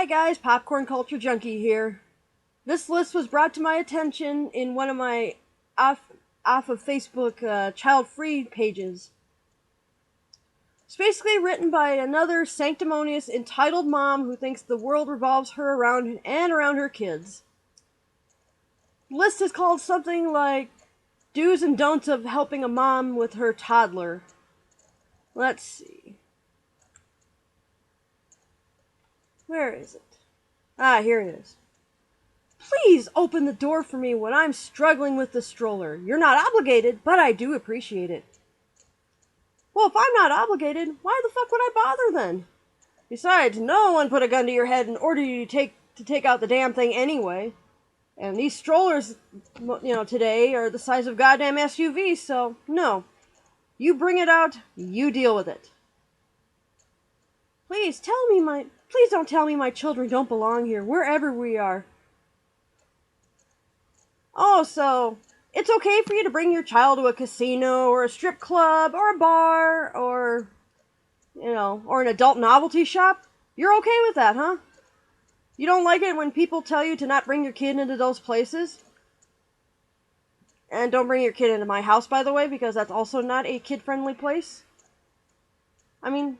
Hi guys, Popcorn Culture Junkie here. This list was brought to my attention in one of my off of Facebook child-free pages. It's basically written by another sanctimonious, entitled mom who thinks the world revolves her around her kids. The list is called something like Do's and Don'ts of Helping a Mom with Her Toddler. Let's see. Where is it? Ah, here it is. Please open the door for me when I'm struggling with the stroller. You're not obligated, but I do appreciate it. Well, if I'm not obligated, why the fuck would I bother then? Besides, no one put a gun to your head and ordered you to take out the damn thing anyway. And these strollers, today are the size of goddamn SUVs, so no. You bring it out, you deal with it. Please don't tell me my children don't belong here, wherever we are. Oh, so it's okay for you to bring your child to a casino or a strip club or a bar or an adult novelty shop? You're okay with that, huh? You don't like it when people tell you to not bring your kid into those places? And don't bring your kid into my house, by the way, because that's also not a kid-friendly place. I mean,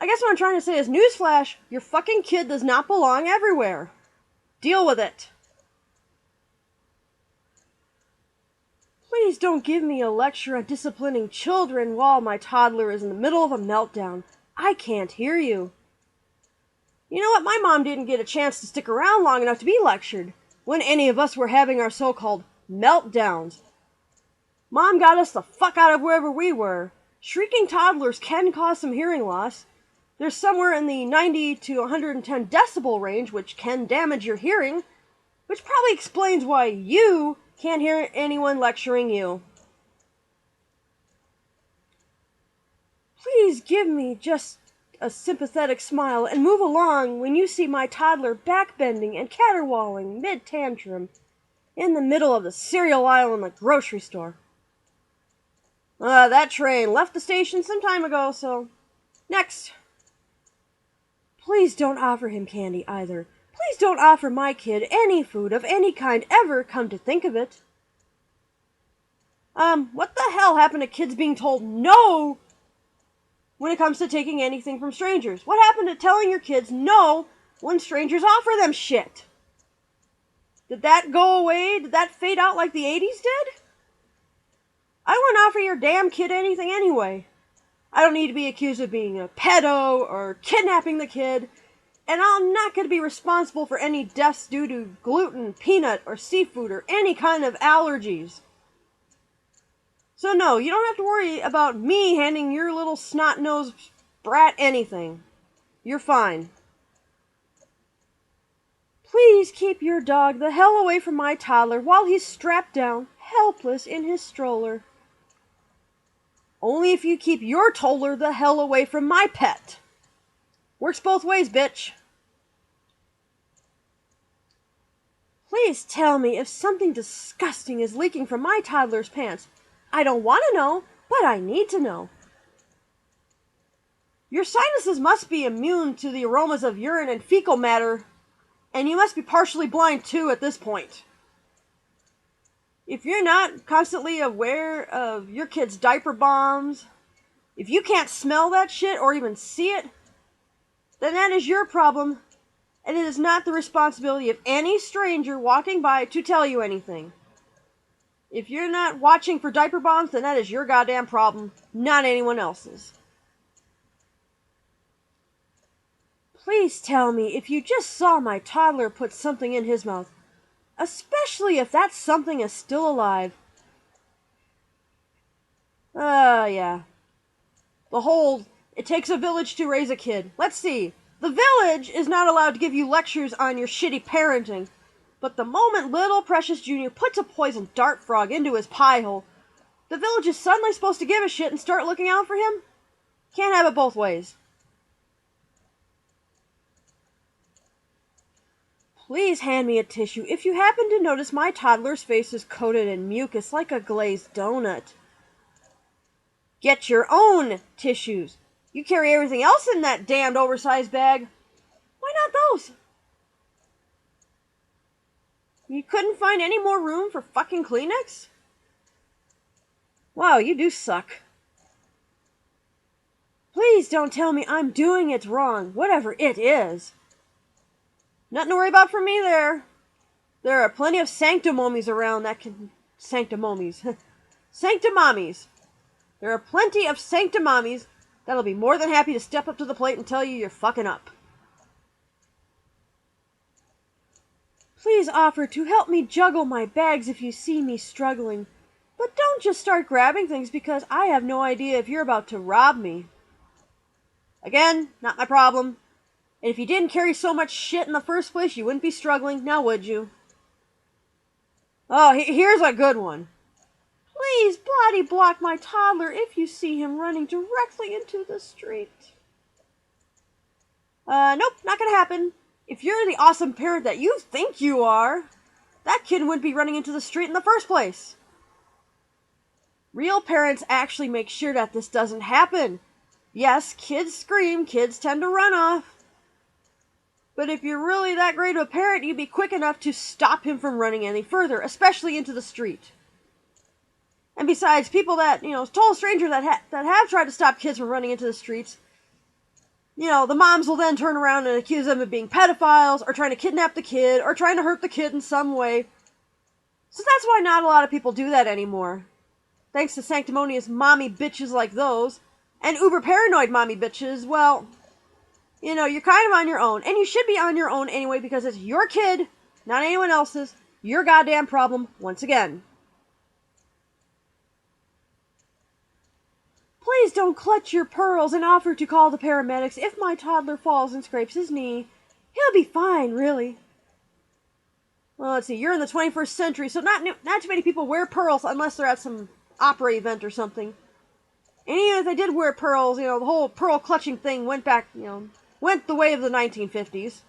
I guess what I'm trying to say is, newsflash, your fucking kid does not belong everywhere. Deal with it. Please don't give me a lecture on disciplining children while my toddler is in the middle of a meltdown. I can't hear you. You know what? My mom didn't get a chance to stick around long enough to be lectured when any of us were having our so-called meltdowns. Mom got us the fuck out of wherever we were. Shrieking toddlers can cause some hearing loss. They're somewhere in the 90 to 110 decibel range, which can damage your hearing, which probably explains why you can't hear anyone lecturing you. Please give me just a sympathetic smile and move along when you see my toddler backbending and caterwauling mid-tantrum in the middle of the cereal aisle in the grocery store. That train left the station some time ago, so next. Please don't offer him candy either. Please don't offer my kid any food of any kind ever, come to think of it. What the hell happened to kids being told no when it comes to taking anything from strangers? What happened to telling your kids no when strangers offer them shit? Did that go away? Did that fade out like the 80s did? I wouldn't offer your damn kid anything anyway. I don't need to be accused of being a pedo or kidnapping the kid, and I'm not going to be responsible for any deaths due to gluten, peanut, or seafood, or any kind of allergies. So no, you don't have to worry about me handing your little snot-nosed brat anything. You're fine. Please keep your dog the hell away from my toddler while he's strapped down, helpless in his stroller. Only if you keep your toddler the hell away from my pet. Works both ways, bitch. Please tell me if something disgusting is leaking from my toddler's pants. I don't want to know, but I need to know. Your sinuses must be immune to the aromas of urine and fecal matter, and you must be partially blind too at this point. If you're not constantly aware of your kid's diaper bombs, if you can't smell that shit or even see it, then that is your problem, and it is not the responsibility of any stranger walking by to tell you anything. If you're not watching for diaper bombs, then that is your goddamn problem, not anyone else's. Please tell me if you just saw my toddler put something in his mouth, especially if that something is still alive. Yeah. The whole, it takes a village to raise a kid. Let's see. The village is not allowed to give you lectures on your shitty parenting, but the moment little Precious Jr. puts a poison dart frog into his pie hole, the village is suddenly supposed to give a shit and start looking out for him? Can't have it both ways. Please hand me a tissue if you happen to notice my toddler's face is coated in mucus like a glazed donut. Get your own tissues. You carry everything else in that damned oversized bag. Why not those? You couldn't find any more room for fucking Kleenex? Wow, you do suck. Please don't tell me I'm doing it wrong, whatever it is. Nothing to worry about for me there. There are plenty of sanctimommies around that can... Sanctimommies. Sanctimommies. There are plenty of sanctimommies that'll be more than happy to step up to the plate and tell you you're fucking up. Please offer to help me juggle my bags if you see me struggling. But don't just start grabbing things because I have no idea if you're about to rob me. Again, not my problem. And if you didn't carry so much shit in the first place, you wouldn't be struggling, now would you? Oh, here's a good one. Please body block my toddler if you see him running directly into the street. Nope, not gonna happen. If you're the awesome parent that you think you are, that kid wouldn't be running into the street in the first place. Real parents actually make sure that this doesn't happen. Yes, kids scream, kids tend to run off. But if you're really that great of a parent, you'd be quick enough to stop him from running any further, especially into the street. And besides, people that, total strangers that have tried to stop kids from running into the streets, the moms will then turn around and accuse them of being pedophiles, or trying to kidnap the kid, or trying to hurt the kid in some way. So that's why not a lot of people do that anymore. Thanks to sanctimonious mommy bitches like those, and uber paranoid mommy bitches, well, you're kind of on your own. And you should be on your own anyway because it's your kid, not anyone else's, your goddamn problem, once again. Please don't clutch your pearls and offer to call the paramedics if my toddler falls and scrapes his knee. He'll be fine, really. Well, let's see, you're in the 21st century, so not too many people wear pearls unless they're at some opera event or something. And even if they did wear pearls, the whole pearl clutching thing went the way of the 1950s.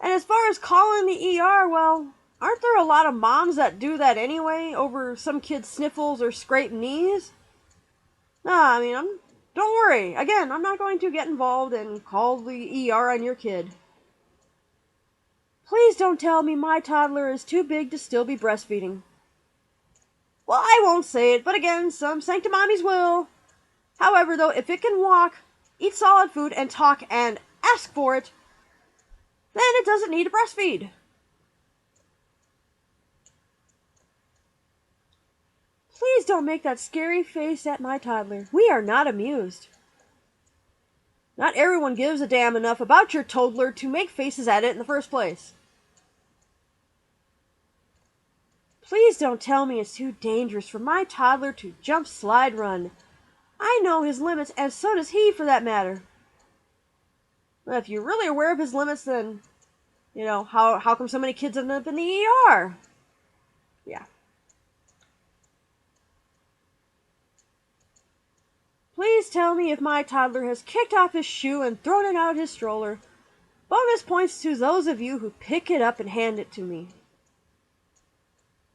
And as far as calling the ER, well, aren't there a lot of moms that do that anyway over some kid's sniffles or scraped knees? Nah, don't worry. Again, I'm not going to get involved and call the ER on your kid. Please don't tell me my toddler is too big to still be breastfeeding. Well, I won't say it, but again, some sanctimommies will. However, though, if it can walk, eat solid food, and talk and ask for it, then it doesn't need to breastfeed. Please don't make that scary face at my toddler. We are not amused. Not everyone gives a damn enough about your toddler to make faces at it in the first place. Please don't tell me it's too dangerous for my toddler to jump, slide, run. I know his limits, and so does he, for that matter. Well, if you're really aware of his limits, then, how come so many kids end up in the ER? Yeah. Please tell me if my toddler has kicked off his shoe and thrown it out his stroller. Bonus points to those of you who pick it up and hand it to me.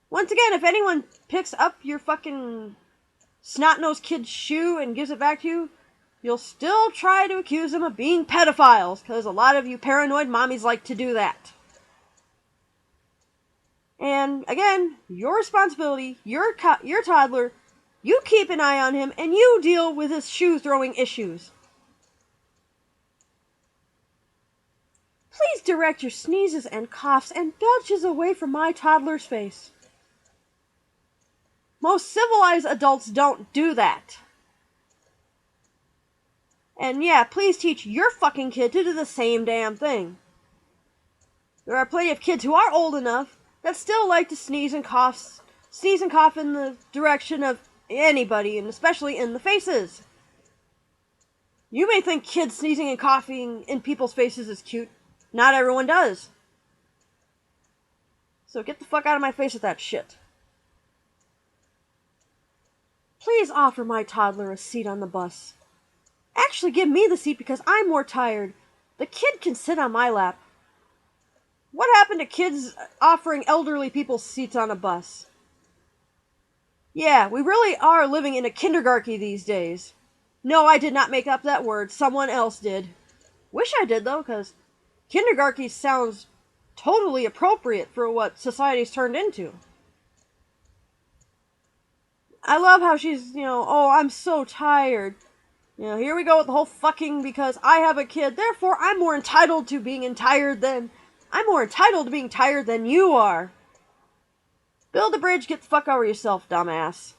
Once again, if anyone picks up your fucking snot-nosed kid's shoe and gives it back to you, you'll still try to accuse them of being pedophiles, because a lot of you paranoid mommies like to do that. And again, your responsibility, your toddler, you keep an eye on him, and you deal with his shoe-throwing issues. Please direct your sneezes and coughs and belches away from my toddler's face. Most civilized adults don't do that. And yeah, please teach your fucking kid to do the same damn thing. There are plenty of kids who are old enough that still like to sneeze and cough in the direction of anybody, and especially in the faces. You may think kids sneezing and coughing in people's faces is cute. Not everyone does. So get the fuck out of my face with that shit. Please offer my toddler a seat on the bus. Actually, give me the seat because I'm more tired. The kid can sit on my lap. What happened to kids offering elderly people seats on a bus? Yeah, we really are living in a kindergarten these days. No, I did not make up that word. Someone else did. Wish I did, though, because kindergarten sounds totally appropriate for what society's turned into. I love how she's, oh, I'm so tired. Here we go with the whole fucking because I have a kid, therefore I'm more entitled to being tired than you are. Build a bridge, get the fuck over yourself, dumbass.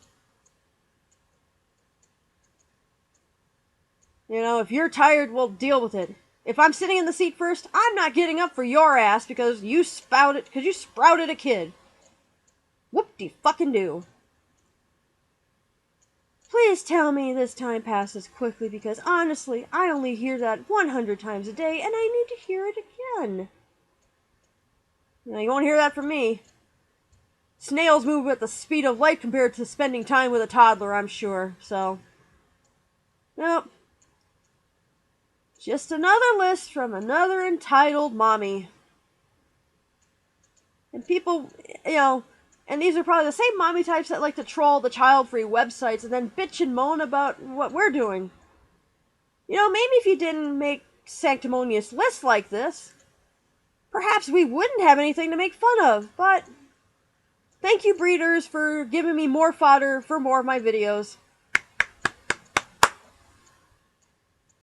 If you're tired, well, deal with it. If I'm sitting in the seat first, I'm not getting up for your ass because you sprouted a kid. Whoop-de-fucking-do. Please tell me this time passes quickly because honestly, I only hear that 100 times a day and I need to hear it again. You won't hear that from me. Snails move at the speed of light compared to spending time with a toddler, I'm sure. So, nope. Just another list from another entitled mommy. And people, and these are probably the same mommy types that like to troll the child-free websites and then bitch and moan about what we're doing. Maybe if you didn't make sanctimonious lists like this, perhaps we wouldn't have anything to make fun of, but thank you, breeders, for giving me more fodder for more of my videos.